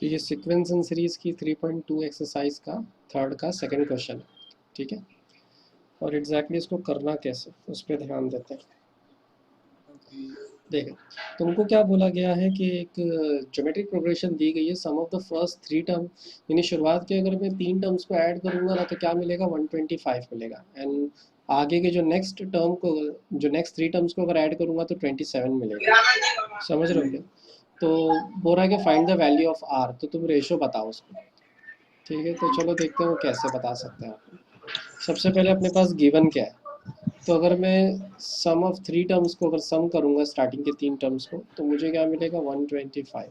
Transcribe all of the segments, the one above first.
तो ये sequence in series की 3.2 एक्सरसाइज का थर्ड का सेकंड क्वेश्चन है, ठीक है। और एग्जैक्टली इसको करना कैसे, उस पर ध्यान देते हैं। देखो, तुमको क्या बोला गया है कि एक ज्योमेट्रिक प्रोग्रेशन दी गई है, sum of the first three term, यानी शुरुआत के अगर मैं तीन टर्म्स को ऐड करूंगा ना तो क्या मिलेगा, 125 मिलेगा। एंड आगे के जो नेक्स्ट टर्म को, जो नेक्स्ट थ्री टर्म्स को अगर ऐड करूंगा तो 27 मिलेगा। समझ रहे हो क्या? तो बोल रहा है कि find the value of R, तो तुम रेशो बताओ उसको, ठीक है। तो चलो देखते हैं वो कैसे बता सकते हैं आप। सबसे पहले अपने पास गिवन क्या है, तो अगर मैं सम ऑफ थ्री टर्म्स को अगर सम करूंगा स्टार्टिंग के तीन टर्म्स को, तो मुझे क्या मिलेगा, 125।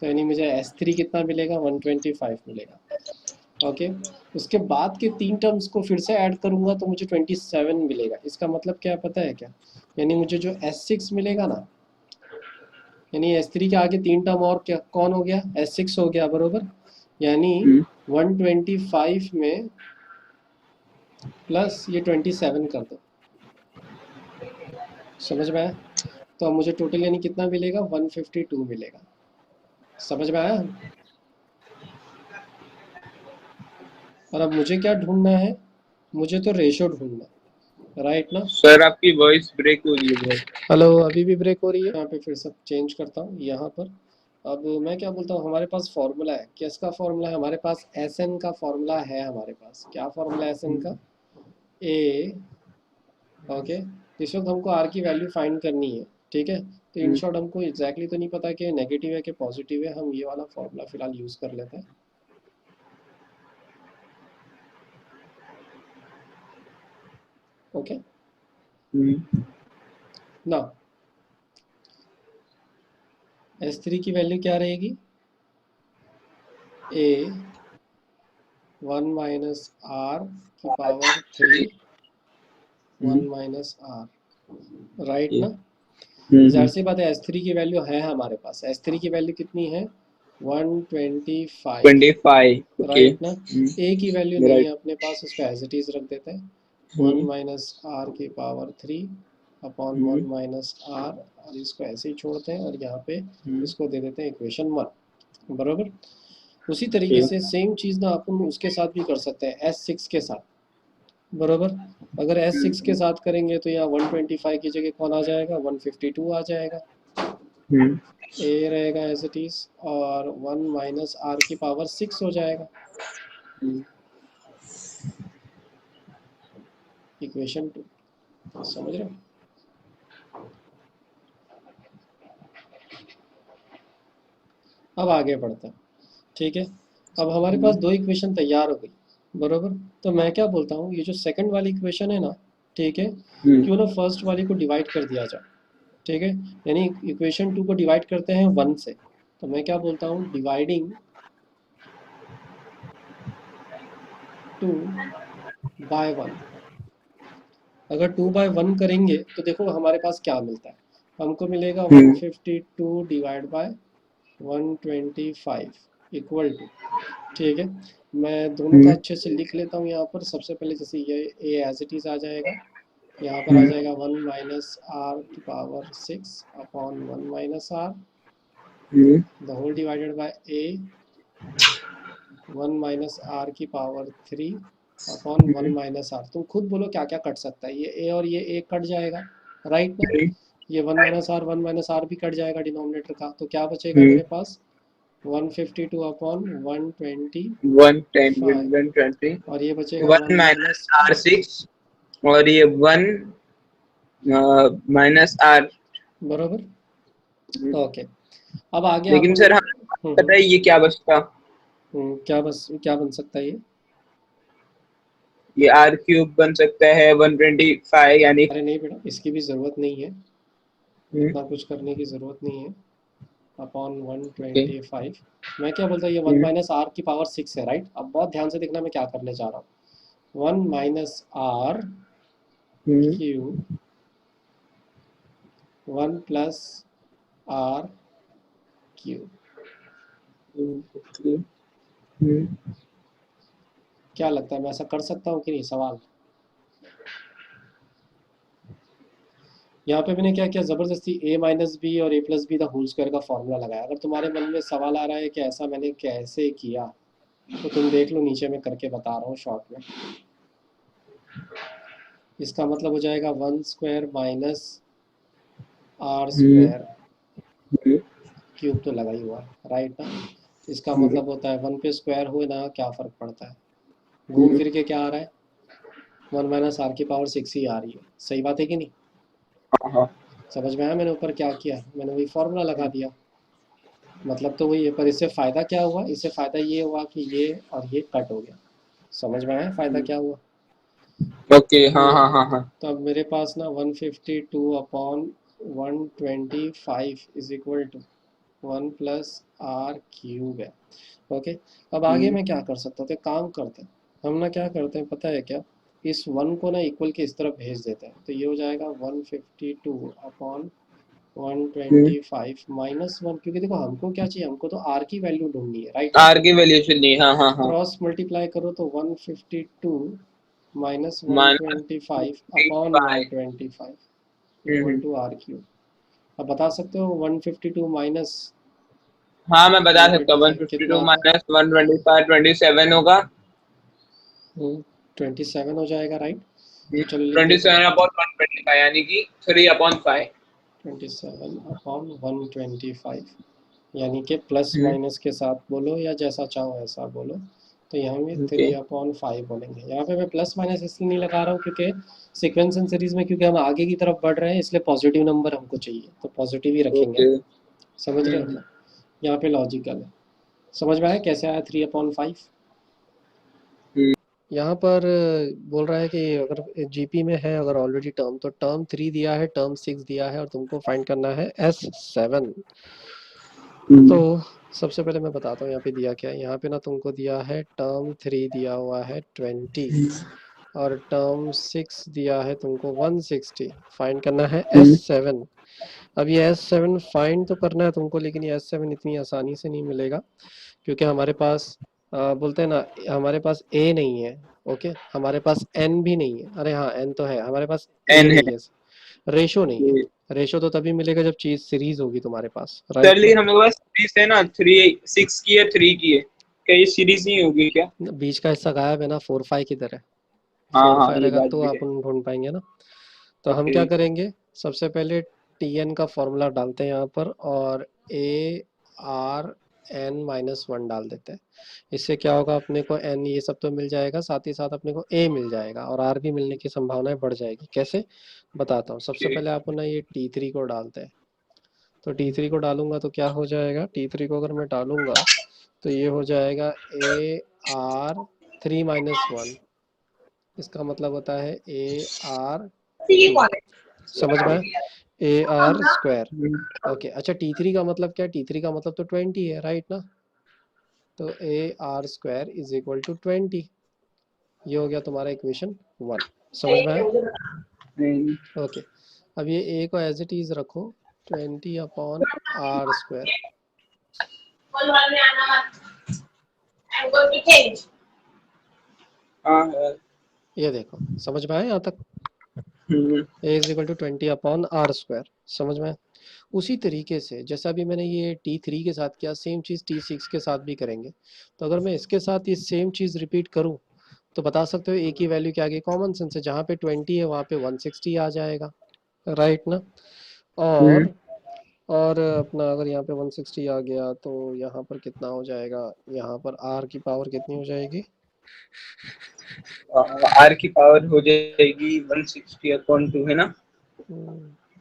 तो यानी मुझे S3 कितना मिलेगा, 125 मिलेगा। ओके, उसके बाद के तीन टर्म्स को फिर से ऐड करूंगा तो मुझे 27 मिलेगा। इसका मतलब क्या पता है क्या, यानी मुझे जो S6 मिलेगा ना, यानी S3 के आगे तीन टर्म और क्या कौन हो गया, S6 हो गया, बरोबर। यानी 125 में प्लस ये 27 कर दो, समझ में आया? तो अब मुझे टोटल यानी कितना मिलेगा, 152 मिलेगा। समझ में आया? और अब मुझे क्या ढूंढना है, मुझे तो रेशो ढूंढना है, राइट ना? सर आपकी वॉइस ब्रेक हो रही है बहुत। हेलो, अभी भी ब्रेक हो रही है? यहाँ पे फिर सब चेंज करता हूँ यहाँ पर। अब मैं क्या बोलता हूँ, हमारे पास फॉर्मूला है, किसका फॉर्मूला है हमारे पास, एस एन का फॉर्मूला है हमारे पास। क्या फॉर्मूला है एस एन का, ए, ओके। इस वक्त हमको आर की वैल्यू फाइंड करनी है, ठीक है। तो इन शॉर्ट हमको एग्जैक्टली तो नहीं पता कि नेगेटिव है कि पॉजिटिव है, हम ये वाला फॉर्मूला फिलहाल यूज कर लेते हैं। ओके ना, S3 की वैल्यू क्या रहेगी, ए 1 माइनस आर की पावर 3 1 माइनस आर, राइट ना? जाहिर सी बात है S3 की वैल्यू है हमारे पास। S3 की वैल्यू कितनी है, 125, 25। ओके राइट ना? ए की वैल्यू नहीं है राइट। अपने पास, उसको एज इट इज रख देते हैं, 1 माइनस आर की पावर 3 अपॉन 1 माइनस आर, और इसको ऐसे ही छोड़ते हैं और यहाँ पे इसको दे देते हैं इक्वेशन 1, बराबर। उसी तरीके से सेम चीज़ ना अपन उसके साथ भी कर सकते हैं, S6 के साथ, बराबर। अगर S6 के साथ करेंगे तो यहाँ 125 की जगह कौन आ जाएगा, 152 आ जाएगा, ए रहेगा एज इट इज, और 1 माइनस आर की पावर 6 हो जाएगा, इक्वेशन 2। समझ रहे हो? अब आगे बढ़ते हैं, ठीक है। अब हमारे पास दो इक्वेशन तैयार हो गई, बराबर। तो मैं क्या बोलता हूँ, ये जो सेकंड वाली इक्वेशन है ना, ठीक है, क्यों ना फर्स्ट वाली को डिवाइड कर दिया जाए, ठीक है। यानी इक्वेशन 2 को डिवाइड करते हैं 1 से, तो मैं क्या बोलता हूँ, डिवाइडिंग 2 बाय 1। अगर 2 बाय 1 करेंगे तो देखो हमारे पास क्या मिलता है, हमको मिलेगा 152 डिवाइड बाय 125 इक्वल टू, ठीक है। मैं दोनों का अच्छे से लिख लेता हूँ यहाँ पर। सबसे पहले जैसे ये ए एज इट इज आ जाएगा, यहाँ पर आ जाएगा 1 माइनस आर की power 6 upon 1 minus R the whole divided by a 1 minus R की पावर 3 अपॉन 1 माइनस आर। तुम खुद बोलो क्या क्या कट सकता है, ये ए और ये ए कट जाएगा, राइट ना? ये 1 माइनस आर भी कट जाएगा डिनोमिनेटर का, तो क्या बचेगा मेरे पास, 152 अपॉन 125, 120 और ये बचेगा 1 1 माइनस माइनस आर आर, 6 और ये 1 माइनस आर। बरोबर। ओके, अब आगे लेकिन अपन, सर हमें पता है ये क्या बचता, क्या बन सकता है ये आर क्यूब बन सकता है 125 यानी। अरे नहीं बेटा, इसकी भी ज़रूरत नहीं है, इतना कुछ करने की ज़रूरत नहीं है, अपॉन 125। मैं क्या बोलता हूँ, ये 1 माइनस आर की पावर 6 है, राइट? अब बहुत ध्यान से देखना मैं क्या करने जा रहा हूँ, 1 minus R cube 1 plus R cube. क्या लगता है मैं ऐसा कर सकता हूँ कि नहीं, सवाल? यहाँ पे मैंने क्या किया, ज़बरदस्ती a माइनस बी और a plus B the whole square का फॉर्मूला लगाया। अगर तुम्हारे मन में सवाल आ रहा है कि ऐसा मैंने कैसे किया, तो तुम देख लो, नीचे मैं करके बता रहा हूँ शॉर्ट में। इसका मतलब हो जाएगा 1 square minus R hmm square cube तो लगा ही हुआ है, राइट ना। इसका हम्म मतलब होता है 1 पे स्क्वायर हुए ना, क्या फ़र्क पड़ता है, घूम हम्म, फिर के क्या आ रहा है, 1 माइनस आर की पावर 6 ही आ रही है। सही बात है कि नहीं? हाँ हाँ समझ में आया मैंने ऊपर क्या किया, मैंने वही फॉर्मूला लगा दिया। मतलब तो वही है, पर इससे फ़ायदा क्या हुआ, इससे फ़ायदा ये हुआ कि ये और ये कट हो गया। समझ में आया फ़ायदा क्या हुआ? ओके हाँ तो हाँ हाँ हाँ तो अब मेरे पास ना 152 अपॉन 125 is equal to 1 plus R cube है। ओके। अब आगे हम्म, मैं क्या कर सकता हूँ, तो एक काम करते हैं, हम ना क्या करते हैं पता है क्या, इस वन को ना इक्वल के इस तरफ भेज देते हैं, तो ये हो जाएगा 152 अपॉन हम्म। 125 माइनस वन, क्योंकि देखो हमको क्या चाहिए, हमको तो आर की वैल्यू ढूंढनी है, राइट ना। आर की वैल्यूशन दी हाँ हाँ हाँ क्रॉस मल्टीप्लाई करो तो 152 minus minus 125 upon 25 125 equal to R cube. अब बता सकते हो 152 माइनस हाँ मैं बता सकता हूँ 125 कितना 152 आता है? माइनस 125 27 होगा 27 हो जाएगा, राइट। तो चलो लिख देते 27 हैं, अपॉन 125 यानी कि 3/5 27/125, यानी कि प्लस हम्म माइनस के साथ बोलो या जैसा चाहो ऐसा बोलो। तो यहाँ में ओके 3/5 बोलेंगे। यहाँ पे मैं प्लस माइनस इसलिए नहीं लगा रहा हूँ क्योंकि सीक्वेंस एंड सीरीज में, क्योंकि हम आगे की तरफ बढ़ रहे हैं, इसलिए पॉजिटिव नंबर हमको चाहिए, तो पॉजिटिव ही रखेंगे। ओके समझ रहे हो क्या? यहाँ पे लॉजिकल है। समझ में आया कैसे आया 3/5? यहाँ पर बोल रहा है कि अगर जीपी में है, अगर ऑलरेडी टर्म, तो टर्म 3 दिया है, टर्म 6 दिया है, और तुमको फाइंड करना है S7। तो सबसे पहले मैं बताता हूँ यहाँ पे दिया क्या है। यहाँ पे ना तुमको दिया है टर्म 3 दिया हुआ है 20, और टर्म 6 दिया है तुमको 160। फाइंड करना है S7। अब ये S7 फाइंड तो करना है तुमको, लेकिन ये S7 इतनी आसानी से नहीं मिलेगा, क्योंकि हमारे पास बोलते हैं ना, हमारे पास ए नहीं है। ओके, हमारे पास एन भी नहीं है, अरे हाँ एन तो है हमारे पास, ए एन है नहीं है, रेशो नहीं है। रेशो तो तभी मिलेगा जब चीज सीरीज होगी तुम्हारे पास, सर राइट ना। लेकिन हमारे पास सीरीज है ना 6 की है 3 की है क्या ये सीरीज नहीं होगी क्या बीच का हिस्सा गायब है ना, 4 5 किधर है? हाँ फोर हाँ फाइव ये रहेगा बात तो भी है अपन ढूंढ पाएंगे ना। तो हम ओके क्या करेंगे, सबसे पहले टी एन का फॉर्मूला डालते हैं यहाँ पर, और a R N minus one डाल देते हैं। इससे क्या होगा, अपने को एन ये सब तो मिल जाएगा, साथ ही साथ अपने को ए मिल जाएगा, और आर भी मिलने की संभावनाएं बढ़ जाएगी। कैसे, बताता हूँ। सबसे ओके पहले अपन ना ये T3 को डालते हैं। तो T3 को डालूंगा तो क्या हो जाएगा, T3 को अगर मैं डालूंगा तो ये हो जाएगा AR3 - 1। इसका मतलब होता है AR2। समझ में आया? AR²। ओके, अच्छा T3 का मतलब क्या है, T3 का मतलब तो 20 है, राइट ना। तो AR² इज इक्वल टू 20। ये हो गया तुम्हारा इक्वेशन 1। समझ में आया? ओके। अब ये ए को एज इट इज रखो, 20/R²। हाँ ये देखो, समझ में आया यहाँ तक? हम्म ए इज इक्वल टू 20/R²। समझ में आया? उसी तरीके से जैसा भी मैंने ये T3 के साथ किया, सेम चीज़ T6 के साथ भी करेंगे। तो अगर मैं इसके साथ ये सेम चीज़ रिपीट करूँ, तो बता सकते हो ए की वैल्यू क्या आ गई, कॉमन सेंस है, जहाँ पे 20 है वहाँ पे 160 आ जाएगा, राइट ना। हम्म और अपना अगर यहाँ पे 160 आ गया तो यहाँ पर कितना हो जाएगा, यहाँ पर आर की पावर कितनी हो जाएगी? आर की पावर हो जाएगी 160/2 है ना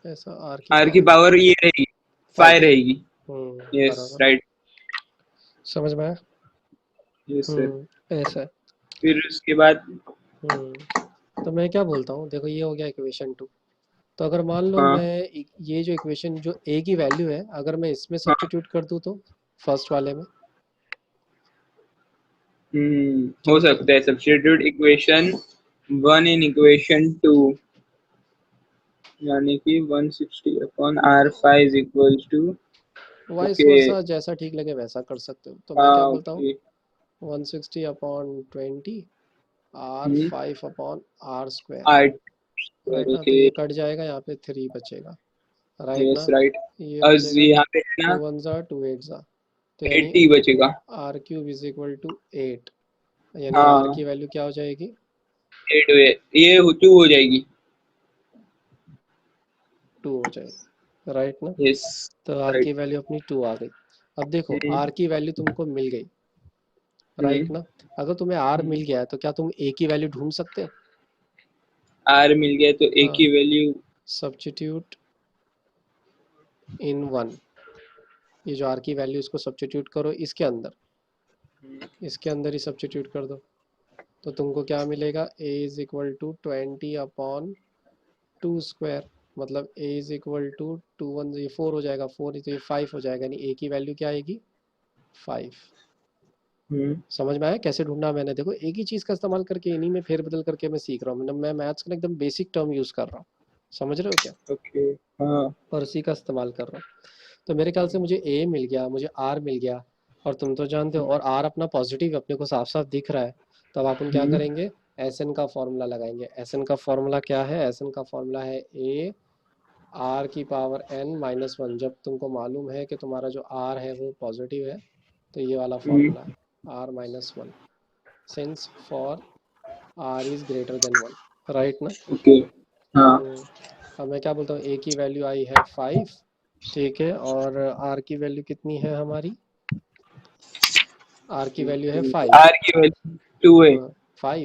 ऐसा आर की आर की पावर पावर ये रहेगी 5 5। रहेगी यस बराबर। राइट समझ में आया? यस सर ऐसा है। फिर उसके बाद तो मैं क्या बोलता हूँ, देखो ये हो गया इक्वेशन 2। तो अगर मान लो हाँ मैं ये जो इक्वेशन जो ए की वैल्यू है, अगर मैं इसमें हाँ सब्स्टिट्यूट कर दूँ तो फर्स्ट वाले में, हो तो सकता है सब्स्टिट्यूट इक्वेशन 1 इन इक्वेशन 2 यानी कि 160/R5 is equal to vice okay versa जैसा ठीक लगे वैसा कर सकते हो। तो मैं क्या हाँ बोलता हूँ, okay 160/20 R 5/R²। Are right ना, तो ओके, ये कट जाएगा, यहाँ पे 3 बचेगा, राइट यस ना, राइट। ये और बचेगा यहाँ पे है ना 2 1 ज़ा 2 8 ज़ा, तो यानी 80 बचेगा। R cube is equal to 8, यानी आर हाँ की वैल्यू क्या हो जाएगी? 8 ये 2 हो जाएगी। 2 हो जाएगी, राइट ना, यस तो आर राइट। की वैल्यू अपनी 2 आ गई। अब देखो आर की वैल्यू तुमको मिल गई, राइट हम्म ना, अगर तुम्हें आर मिल गया है तो क्या तुम ए की वैल्यू ढूंढ सकते हो? आर मिल गया तो ए हाँ, की वैल्यू। सब्स्टिट्यूट इन 1, ये जो आर की वैल्यू इसको सब्स्टिट्यूट करो इसके अंदर, इसके अंदर ही सब्स्टिट्यूट कर दो, तो तुमको क्या मिलेगा? ए इज इक्वल टू 20/2 स्क्वायर, मतलब ए इज इक्वल टू 2 1 ये 4 हो जाएगा, 4 तो ये 5 हो जाएगा, यानी ए की वैल्यू क्या आएगी? 5। हम्म समझ में आया कैसे ढूंढना? मैंने देखो एक ही चीज़ का इस्तेमाल करके इन्हीं में फेरबदल करके मैं सीख रहा हूँ, मतलब मैं मैथ्स का एकदम बेसिक टर्म यूज़ कर रहा हूँ, समझ रहे हो क्या? ओके। हाँ और उसी का इस्तेमाल कर रहा हूँ। तो मेरे ख्याल से मुझे ए मिल गया, मुझे आर मिल गया, और तुम तो जानते हो, और आर अपना पॉजिटिव अपने को साफ साफ दिख रहा है, तो अब अपन क्या हम्म करेंगे? एस एन का फॉर्मूला लगाएंगे। एस एन का फॉर्मूला क्या है? एस एन का फॉर्मूला है ए आर की पावर एन माइनस वन। जब तुमको मालूम है कि तुम्हारा जो आर है वो पॉजिटिव है, तो ये वाला फॉर्मूला है, R minus one, since for R is greater than one, right ना। ओके। हाँ अब मैं क्या बोलता हूँ, ए की वैल्यू आई है 5, ठीक है, और आर की वैल्यू कितनी है हमारी? आर की वैल्यू है 5। आर की वैल्यू 2 है। हाँ,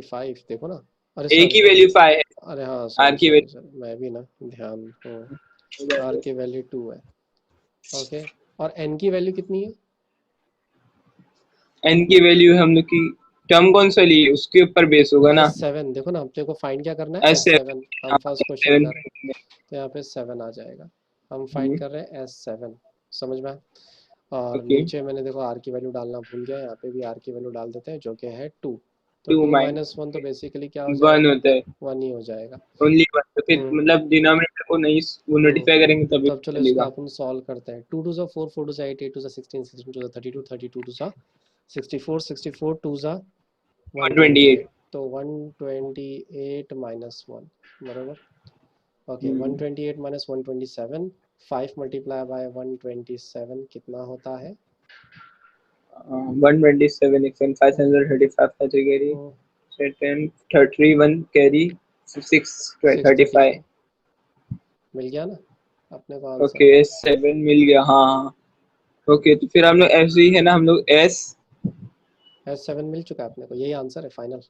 5 देखो ना, अरे ए सॉरी, की वैल्यू 5 है। अरे हाँ आर सॉरी की सॉरी सॉरी, मैं भी ना ध्यान, आर वैल्यू की वैल्यू 2 है, ओके, और एन की वैल्यू कितनी है? एन की वैल्यू हम लोग की टर्म कौन सा लिए उसके ऊपर बेस होगा ना। S7, देखो ना, अपने को फाइंड क्या करना है? एस S7, हम हाँ फर्स्ट क्वेश्चन सेवन। कर रहे हैं, तो यहाँ पे 7 आ जाएगा, हम फाइंड कर रहे हैं S7, समझ में आया? और ओके। नीचे मैंने देखो आर की वैल्यू डालना भूल गया, यहाँ पे भी आर की वैल्यू डाल देते हैं जो कि है 2, तो 2 2 माइनस माइनस वन तो बेसिकली क्या हो 1 जाएगा? होता है। 1 ही हो जाएगा। ओनली 1, तो फिर हम्म मतलब डिनोमिनेटर को नहीं वो हम्म नोटिफाई करेंगे तभी तब चलो इसको चलेगा। अपन सॉल्व करते हैं। 2 2 ज़ा 4, 4 2 ज़ा 8, 8 2 ज़ा 16, 16 2 ज़ा 32, 32 2 ज़ा 64, 64 2 ज़ा 128, 128। तो 128 माइनस वन, बराबर, ओके, 128 माइनस 127, 5 मल्टीप्लाई बाय 127 कितना होता है? 127 एक्सएन 535 का कैरी 10 31 कैरी 6 35। 635 मिल गया ना अपने को आंसर? ओके 7 मिल गया। हाँ हाँ। ओके तो फिर हम लोग ऐसे ही है ना हम लोग एस। S7 मिल चुका है अपने को, यही आंसर है फाइनल,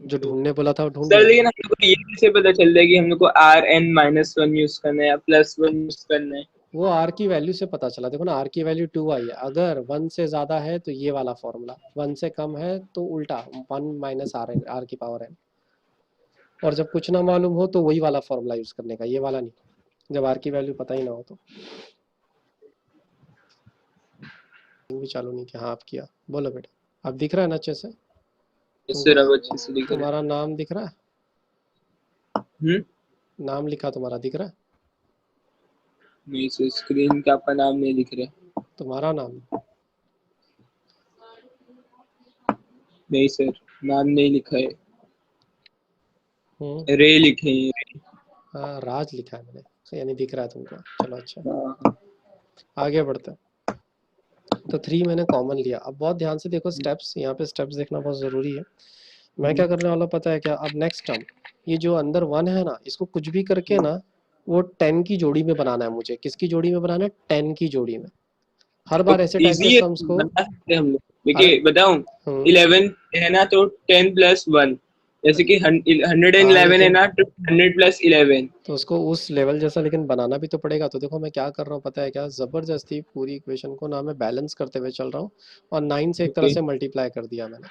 जो ढूंढने बोला था वो ढूंढ सर लिया लेकिन मैंने। हम लोग को ये कैसे पता चल रहा है कि हम लोग को R N minus one use करना है या प्लस वन यूज करना है। वो आर की वैल्यू से पता चला, देखो ना, आर की वैल्यू 2 आई है, अगर 1 से ज़्यादा है तो ये वाला फॉर्मूला, 1 से कम है तो उल्टा 1 माइनस आर एन, आर की पावर एन, और जब कुछ ना मालूम हो तो वही वाला फॉर्मूला यूज़ करने का, ये वाला नहीं, जब आर की वैल्यू पता ही ना हो तो। भी चालू नहीं किया? हाँ आप किया, बोलो बेटा, अब दिख रहा है ना अच्छे से इससे तुमको? रब अच्छे से दिख रहा तुम्हारा नाम दिख रहा है? है। नाम लिखा तुम्हारा दिख रहा है? नहीं सर स्क्रीन का आपका नाम नहीं दिख रहा। तुम्हारा नाम? नहीं सर नाम नहीं लिखा है। हम्म रे लिखे हैं। हाँ, राज लिखा है मैंने, यानी दिख रहा है तुमको, चलो अच्छा, हाँ, आगे बढ़ते हैं। तो 3 मैंने कॉमन लिया, अब बहुत ध्यान से देखो स्टेप्स, यहाँ पे स्टेप्स देखना बहुत ज़रूरी है। मैं क्या करने वाला हूँ पता है क्या? अब नेक्स्ट टर्म, ये जो अंदर 1 है ना, इसको कुछ भी करके ना वो 10 की जोड़ी में बनाना है मुझे। किसकी जोड़ी में बनाना है? 10 की जोड़ी में। हर तो बार ऐसे टाइप के इजी है सम्स को, बता सकते हैं हम लोग। हर, देखिए बताऊं हम्म 11 है ना तो 10 प्लस 1 जैसे कि 111 हाँ है लेकिन ना तो 100 प्लस 11। तो उसको उस लेवल जैसा लेकिन बनाना भी तो पड़ेगा, तो देखो मैं क्या कर रहा हूँ पता है क्या? ज़बरदस्ती पूरी इक्वेशन को ना मैं बैलेंस करते हुए चल रहा हूँ, और 9 से एक तरह ओके। से मल्टीप्लाई कर दिया मैंने,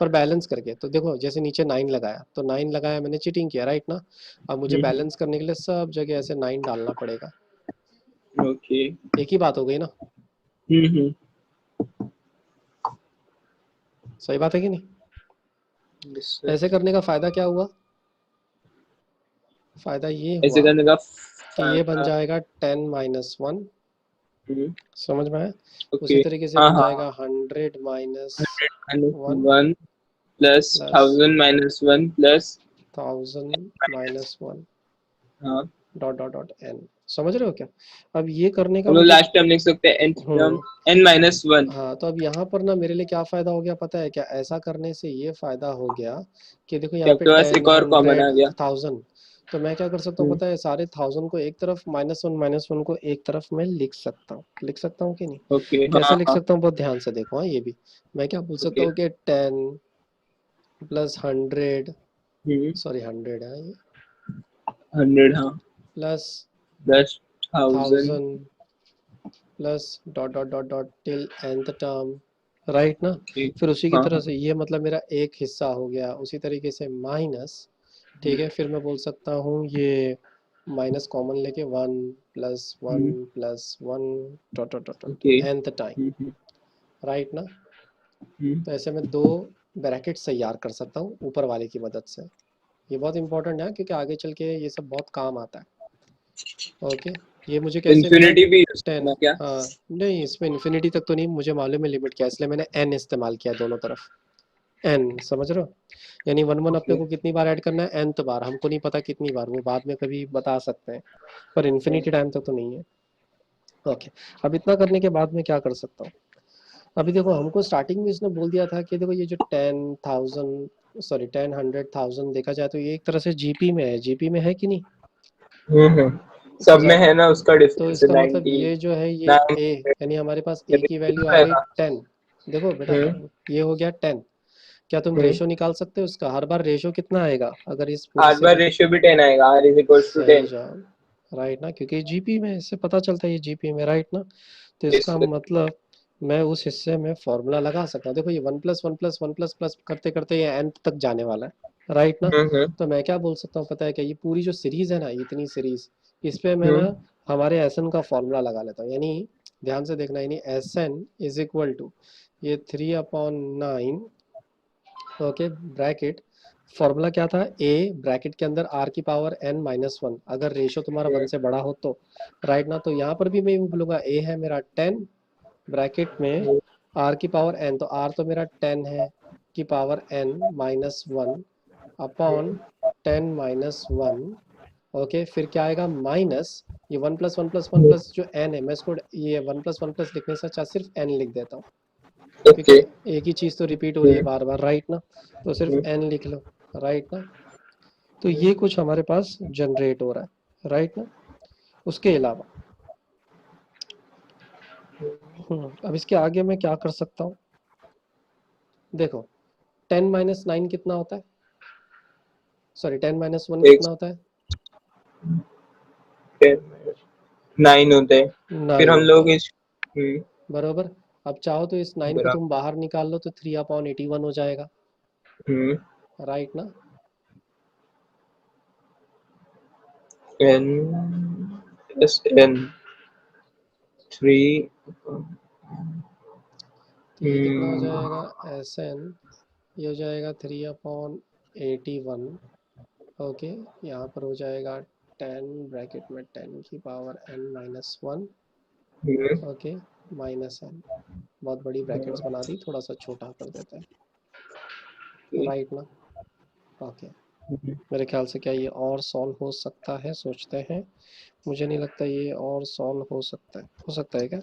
पर बैलेंस करके। तो देखो जैसे नीचे 9 लगाया, तो 9 लगाया मैंने, चीटिंग किया, राइट ना। अब मुझे बैलेंस करने के लिए सब जगह ऐसे 9 डालना पड़ेगा, ओके। एक ही बात हो गई ना? हम्म। सही बात है कि नहीं? Yes, sir। ऐसे करने का फ़ायदा क्या हुआ? फ़ायदा ये ऐसे हुआ करने का कि ये बन फायदा। जाएगा 10 माइनस वन, समझ में आया? ओके। उसी तरीके से हाँ बन हाँ। जाएगा 100 minus 100 minus one 1 plus plus 1000 minus 1 plus 1000 minus 1 हाँ, डॉट डॉट डॉट n। समझ रहे हो क्या? अब ये करने का हम लोग मुझे लास्ट टर्म लिख सकते हैं nth टर्म हम्म n-1। हाँ, तो अब यहाँ पर ना मेरे लिए क्या फ़ायदा हो गया पता है क्या? ऐसा करने से ये फ़ायदा हो गया कि देखो कि यहाँ पे आपके पास 10 एक और कॉमन 100 आ गया। 1000, तो मैं क्या कर सकता हूँ हम्म, पता है? सारे 1000 को एक तरफ माइनस वन को एक तरफ मैं लिख सकता हूँ कि नहीं? ओके, कैसे हाँ लिख हाँ, सकता हूँ बहुत ध्यान से देखो। हाँ, ये भी मैं क्या बोल सकता ओके। हूँ कि 10 प्लस 100, हम्म, सॉरी 100 है ये, 100, हाँ, plus 10,000। 1000 plus dot dot dot dot till nth term, right ना? ओके, फिर उसी की हाँ तरह हाँ। से ये मतलब मेरा एक हिस्सा हो गया, उसी तरीके से माइनस, ठीक है? फिर मैं बोल सकता हूँ ये माइनस कॉमन लेके 1 plus one dot dot dot dot okay. nth time, right ना? हम्म, तो ऐसे मैं दो ब्रैकेट तैयार कर सकता हूँ ऊपर वाले की मदद से। ये बहुत इंपॉर्टेंट है क्योंकि आगे चल के ये सब बहुत काम आता है। ओके, ये मुझे कैसे मिला? इन्फिनिटी भी यूज 10। करना क्या? हाँ, नहीं इसमें इन्फिनिटी तक तो नहीं, मुझे मालूम है लिमिट क्या है, इसलिए मैंने n इस्तेमाल किया दोनों तरफ। n, समझ रहे हो? यानी वन वन अपने ओके। को कितनी बार ऐड करना है? nth बार। हमको नहीं पता कितनी बार, वो बाद में कभी बता सकते हैं, पर इन्फिनिटी टाइम तक तो नहीं है। ओके, अब इतना करने के बाद मैं क्या कर सकता हूँ? अभी देखो हमको स्टार्टिंग में इसने बोल दिया था कि देखो ये जो 10,000, सॉरी 10 100,000 देखा जाए तो ये एक तरह से जीपी में है, जीपी में है कि नहीं? तो सब में है ना, उसका तो डिफरेंस इसका मतलब 90, ये जो है ये 9 a, यानी हमारे पास a की वैल्यू आ गई रहेगा। 10। देखो बेटा, हम्म, ये हो गया 10। क्या तुम हम्म। रेशो निकाल सकते हो इसका? हर बार रेशो कितना आएगा अगर इस पूरी हर बार सीरीज? रेशियो भी 10 आएगा, r इज इक्वल टू सही 10। जवाब, राइट ना? क्योंकि जीपी में इससे पता चलता है ये जीपी में, राइट ना? तो इसका मतलब मैं उस हिस्से में फॉर्मूला लगा सकता हूँ। देखो ये one plus one plus one plus plus करते करते ये nth तक जाने वाला है, राइट ना? तो मैं क्या बोल सकता हूँ पता है क्या? ये पूरी जो सीरीज है ना, इतनी सीरीज, इस पे मैं ना हम्म, हमारे एस एन का फॉर्मूला लगा लेता हूँ। यानी ध्यान से देखना, यानी S N is equal to ये 3/9, ओके, ब्रैकेट, फॉर्मूला क्या था? ए ब्रैकेट के अंदर आर की पावर एन माइनस वन, अगर रेशो तुम्हारा वन से बड़ा हो तो, राइट ना? तो यहाँ पर भी मैं वो बोलूँगा ए है मेरा 10, ब्रैकेट में आर की पावर एन, तो आर तो मेरा 10 है की power N minus one upon 10 minus one. Okay, फिर क्या आएगा? माइनस ये वन प्लस जो एन है, मैं इसको ये वन प्लस लिखने से अच्छा सिर्फ एन लिख देता हूँ, क्योंकि ओके। एक ही चीज़ तो रिपीट हो रही है बार बार, राइट ना? तो सिर्फ हम्म, एन लिख लो, राइट ना? तो ये कुछ हमारे पास जनरेट हो रहा है, राइट ना? उसके अलावा अब इसके आगे मैं क्या कर सकता हूँ? देखो 10 माइनस 9 कितना होता है? सॉरी 10 माइनस 1 एक कितना होता है? 9 होते हैं। फिर 9 हम होता लोग है, इस बरोबर। अब चाहो तो इस 9 को तुम बराबर। बाहर निकाल लो तो 3/81 हो जाएगा, हम्म, राइट ना? n plus n 3। तो ये कितना हो जाएगा? एस एन, ये हो जाएगा 3/81, ओके। यहाँ पर हो जाएगा 10, ब्रैकेट में 10 की power n minus one, okay, minus N. बहुत बड़ी ब्रैकेट्स बना दी, थोड़ा सा छोटा कर देते हैं, राइट ना? ओके, मेरे ख्याल से क्या ये और सॉल्व हो सकता है? सोचते हैं, मुझे नहीं लगता ये और सॉल्व हो सकता है। हो सकता है क्या?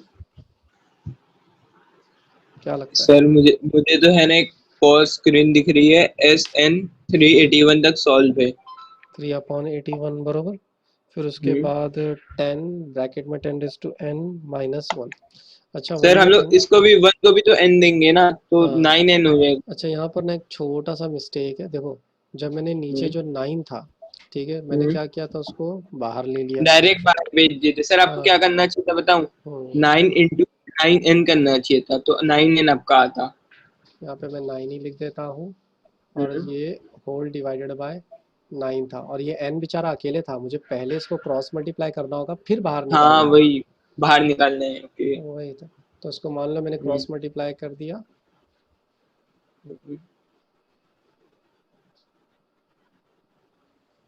क्या लगता है? सर मुझे मुझे तो है ना एक पॉज स्क्रीन दिख रही है, SN 381 तक सॉल्व है। 3/81 बरोबर। फिर उसके हम्म, बाद 10, ब्रैकेट में 10 to n माइनस वन। अच्छा वन सर हम में लोग 10, इसको भी 1 को भी तो n देंगे ना, तो हाँ। 9n हो जाएगा। अच्छा यहाँ पर ना एक छोटा सा मिस्टेक है, देखो जब मैंने नीचे जो 9 था, ठीक है, मैंने क्या किया था? उसको बाहर ले लिया। डायरेक्ट बाहर भेज दिए थे। सर आपको क्या हाँ, करना चाहिए था बताऊं? हम्म, 9 into 9n करना चाहिए था, तो 9n आपका आता। यहाँ पे मैं 9 ही लिख देता हूँ, और हम्म, ये होल डिवाइडेड बाय 9 था, और ये n बेचारा अकेले था, मुझे पहले इसको क्रॉस मल्टीप्लाई करना होगा फिर बाहर हाँ निकालना होगा। वही, बाहर निकालना है, ओके। वही तो इसको मान लो मैंने क्रॉस मल्टीप्लाई कर दिया,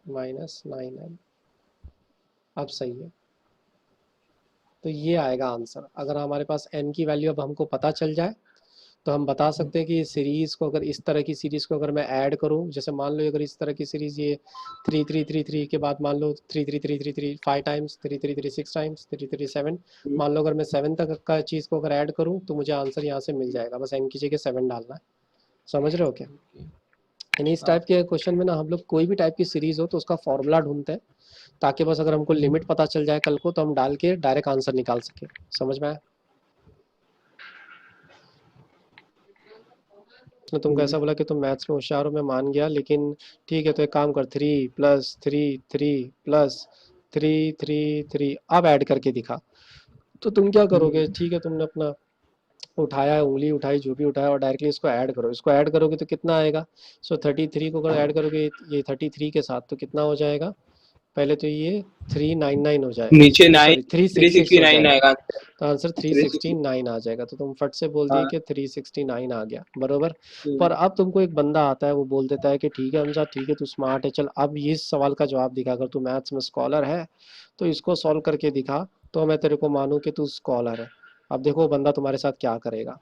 -9n, अब सही है। तो ये आएगा आंसर, अगर हमारे पास n की वैल्यू अब हमको पता चल जाए तो हम बता सकते हैं कि इस सीरीज़ को, अगर इस तरह की सीरीज़ को अगर मैं ऐड करूं, जैसे मान लो अगर इस तरह की सीरीज़ ये 3 3 3 3 के बाद मान लो 3 3 3 3 3 5 टाइम्स, 3 3 3 6 टाइम्स, 3 3 3 7, मान लो अगर मैं 7 तक का चीज़ को अगर ऐड करूं तो मुझे आंसर यहाँ से मिल जाएगा, बस n की जगह 7 डालना है। समझ रहे हो क्या? यानी इस हाँ टाइप के क्वेश्चन में ना हम लोग कोई भी टाइप की सीरीज़ हो तो उसका फॉर्मूला ढूंढते हैं, ताकि बस अगर हमको लिमिट पता चल जाए कल को तो हम डाल के डायरेक्ट आंसर निकाल सके। समझ में आया? उसने तुमको ऐसा बोला कि तुम मैथ्स में होशियार हो, मैं मान गया, लेकिन ठीक है तो एक काम कर, 3 + 3 + 3 + 3 अब ऐड करके दिखा। तो तुम क्या करोगे? ठीक है, तुमने अपना उठाया, उंगली उठाई, जो भी उठाया, और डायरेक्टली इसको ऐड करो। इसको ऐड करोगे तो कितना आएगा? 33 को अगर ऐड करोगे ये 33 के साथ तो कितना हो जाएगा? पहले तो ये 399 हो जाएगा, नीचे नहीं 9, सॉरी थ्री 366 सिक्सटी हो नाइन जाएगा। आएगा आंसर। तो आंसर 360। 369 आ जाएगा। तो तुम फट से बोल दिए हाँ। कि 369 आ गया, बरोबर। पर अब तुमको एक बंदा आता है, वो बोल देता है कि ठीक है हमजा, ठीक है तू स्मार्ट है, चल अब ये सवाल का जवाब दिखा, अगर तू मैथ्स में स्कॉलर है तो इसको सॉल्व करके दिखा, तो मैं तेरे को मानूं कि तू स्कॉलर है। अब देखो वो बंदा तुम्हारे साथ क्या करेगा।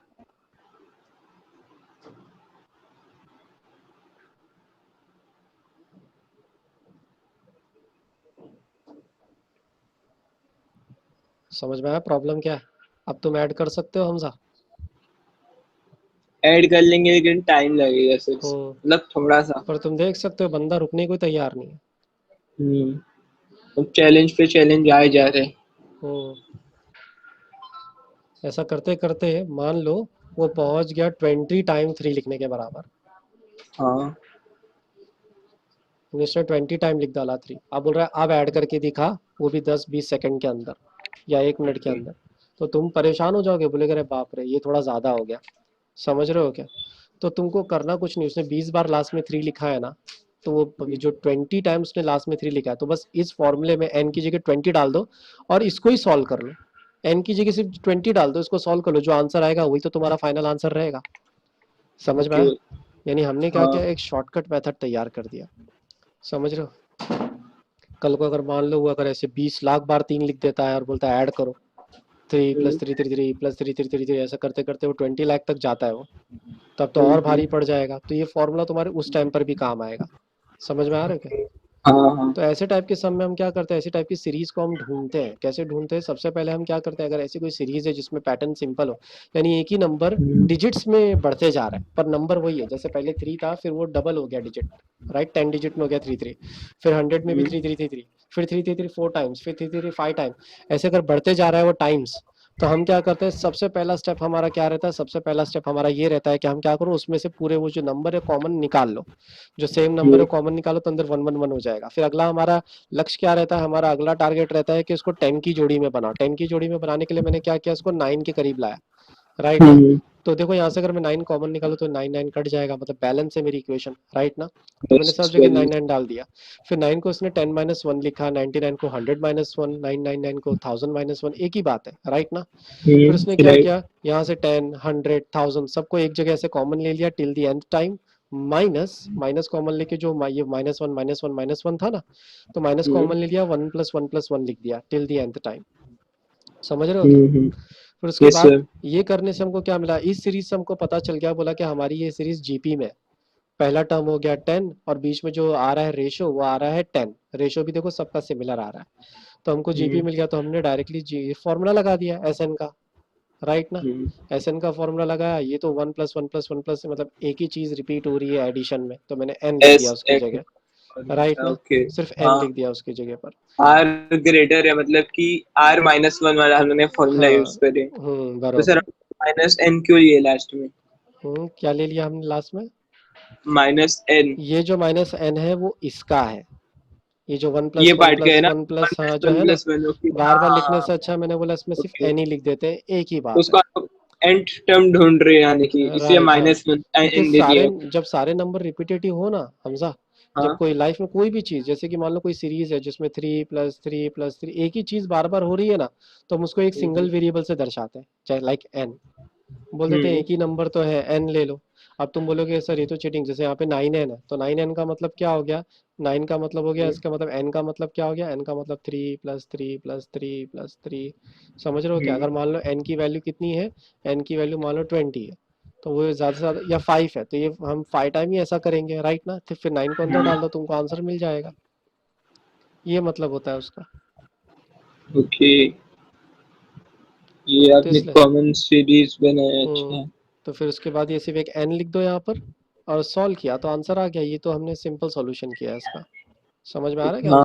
समझ में आया प्रॉब्लम क्या है? अब तुम ऐड कर सकते हो हमजा। ऐड कर लेंगे लेकिन टाइम लगेगा सिर्फ, हम्म। मतलब थोड़ा सा। पर तुम देख सकते हो बंदा रुकने को तैयार नहीं है। अब चैलेंज पे चैलेंज आए जा रहे हैं। हम्म। ऐसा करते करते मान लो वो पहुंच गया 20 टाइम 3 लिखने के बराबर। हाँ। उसने 20 टाइम लिख डाला 3, अब बोल रहा है अब ऐड करके दिखा, वो भी 10 20 सेकंड के अंदर या 1 मिनट के अंदर। तो तुम परेशान हो जाओगे, बोलेगे अरे बाप रे ये थोड़ा ज़्यादा हो गया। समझ रहे हो क्या? तो तुमको करना कुछ नहीं, उसने 20 बार लास्ट में 3 लिखा है ना, तो वो जो 20 टाइम उसने लास्ट में 3 लिखा है, तो बस इस फॉर्मूले में n की जगह 20 डाल दो और इसको ही सॉल्व कर लो। n की जगह सिर्फ 20 डाल दो, इसको सॉल्व कर लो, जो आंसर आएगा वही तो तुम्हारा फाइनल आंसर रहेगा। समझ में ओके। आया? यानी हमने क्या हाँ। किया, एक शॉर्टकट मेथड तैयार कर दिया। समझ रहे हो? कल को अगर मान लो वो अगर ऐसे 20 लाख बार 3 लिख देता है और बोलता है ऐड करो, 3 + 3 + 3 + 3 + 3 ऐसा करते करते वो 20 लाख तक जाता है वो, तब तो और भारी पड़ जाएगा। तो ये फॉर्मूला तुम्हारे उस टाइम पर भी काम आएगा। समझ में आ रहा है क्या? हाँ हाँ। तो ऐसे टाइप के सम में हम क्या करते हैं, ऐसी टाइप की सीरीज को हम ढूंढते हैं। कैसे ढूंढते हैं? सबसे पहले हम क्या करते हैं, अगर ऐसी कोई सीरीज है जिसमें पैटर्न सिंपल हो, यानी एक ही नंबर डिजिट्स में बढ़ते जा रहा है पर नंबर वही है, जैसे पहले 3 था फिर वो डबल हो गया डिजिट, राइट, 10 डिजिट में हो गया 3 3, फिर 100 में भी 3 3 3 3, फिर 3 3 3 4 टाइम्स, फिर 3 3 5 टाइम, ऐसे अगर बढ़ते जा रहा है वो टाइम्स। तो हम क्या करते हैं, सबसे पहला स्टेप हमारा क्या रहता है, सबसे पहला स्टेप हमारा ये रहता है कि हम क्या करो, उसमें से पूरे वो जो नंबर है कॉमन निकाल लो, जो सेम नंबर है कॉमन निकालो तो अंदर 1 1 1 हो जाएगा। फिर अगला हमारा लक्ष्य क्या रहता है, हमारा अगला टारगेट रहता है कि उसको 10 की जोड़ी में बनाओ। 10 की जोड़ी में बनाने के लिए मैंने क्या किया, इसको 9 के करीब लाया, राइट ना। तो देखो यहाँ से अगर मैं 9 कॉमन निकालू तो 9 9 कट जाएगा, मतलब बैलेंस है मेरी इक्वेशन, राइट ना। तो मैंने सब जगह 9 9 डाल दिया। फिर 9 को उसने 10 - 1 लिखा, 99 को 100 - 1, 999 को 1000 - 1, एक ही बात है, राइट ना। फिर उसने क्या राइट। किया, यहाँ से 10 100 1000 सबको एक जगह से कॉमन ले लिया till the and time, minus minus common लेके जो ये -1 - 1 - 1 था ना, तो माइनस कॉमन ले लिया, 1 + 1 + 1 लिख दिया टिल दी एंड टाइम। समझ रहे हो क्या? फिर उसके यस बाद सर। ये करने से हमको क्या मिला, इस सीरीज से हमको पता चल गया, बोला कि हमारी ये सीरीज जीपी में है। पहला टर्म हो गया 10 और बीच में जो आ रहा है रेशो वो आ रहा है 10, रेशो भी देखो सबका सिमिलर आ रहा है। तो हमको जीपी मिल गया, तो हमने डायरेक्टली जी फॉर्मूला लगा दिया एस एन का, राइट ना। एस एन का फॉर्मूला लगाया, ये तो 1 + 1 + 1 मतलब एक ही चीज रिपीट हो रही है एडिशन में, तो मैंने एन लिख एस दिया उसकी एक्स। जगह, राइट ना। ओके। सिर्फ एन हाँ। लिख दिया उसकी जगह पर। आर ग्रेटर है, मतलब कि R-1 वाला हमने फॉर्मूला हाँ। यूज करे, तो सर बरोबर। -n क्यों लिए लास्ट में? क्या ले लिया हमने लास्ट में? -n। ये जो -n है वो इसका है, ये जो वन ये प्लस वन पार्ट का है प्लस ना? वन प्लस हाँ जो है ना, +1 + 1। ओके। बार बार लिखने हाँ। से अच्छा मैंने बोला इसमें सिर्फ ओके। एन ही लिख देते हैं, एक ही तो बात है। उसको आप nth टर्म ढूंढ रहे हैं, यानी कि इसलिए राइट, हाँ। क्योंकि -n दे सारे दिया। जब सारे नंबर रिपीटेटिव हो ना हमजा, जब हाँ। कोई लाइफ में कोई भी चीज, जैसे कि मान लो कोई सीरीज है जिसमें 3 + 3 + 3 एक ही चीज बार बार हो रही है ना, तो हम उसको एक हम्म। सिंगल वेरिएबल से दर्शाते हैं, चाहे लाइक एन, बोल देते हैं हम्म। एक ही नंबर तो है एन ले लो। अब तुम बोलोगे सर ये तो चीटिंग, जैसे यहाँ पे 9n है तो 9n का मतलब क्या हो गया, 9 का मतलब हो गया, इसका मतलब n का मतलब क्या हो गया, n का मतलब 3 + 3 + 3 + 3। समझ रहे हो क्या? हम्म। अगर मान लो n की वैल्यू कितनी है, n की वैल्यू मान लो 20 है, तो वो ज़्यादा से ज़्यादा, या 5 है तो ये हम 5 टाइम ही ऐसा करेंगे, राइट ना? तो फिर 9 को अंदर डाल दो, तुमको आंसर मिल जाएगा। ये मतलब होता है उसका। ओके, ये तो आपने इसलिए कॉमन सीरीज बनाया, अच्छा। तो फिर उसके बाद ये सिर्फ एक n लिख दो यहाँ पर, और सॉल्व किया तो आंसर आ गया। ये तो हमने सिंपल सॉल्यूशन किया है इसका। समझ में आ रहा है क्या? हाँ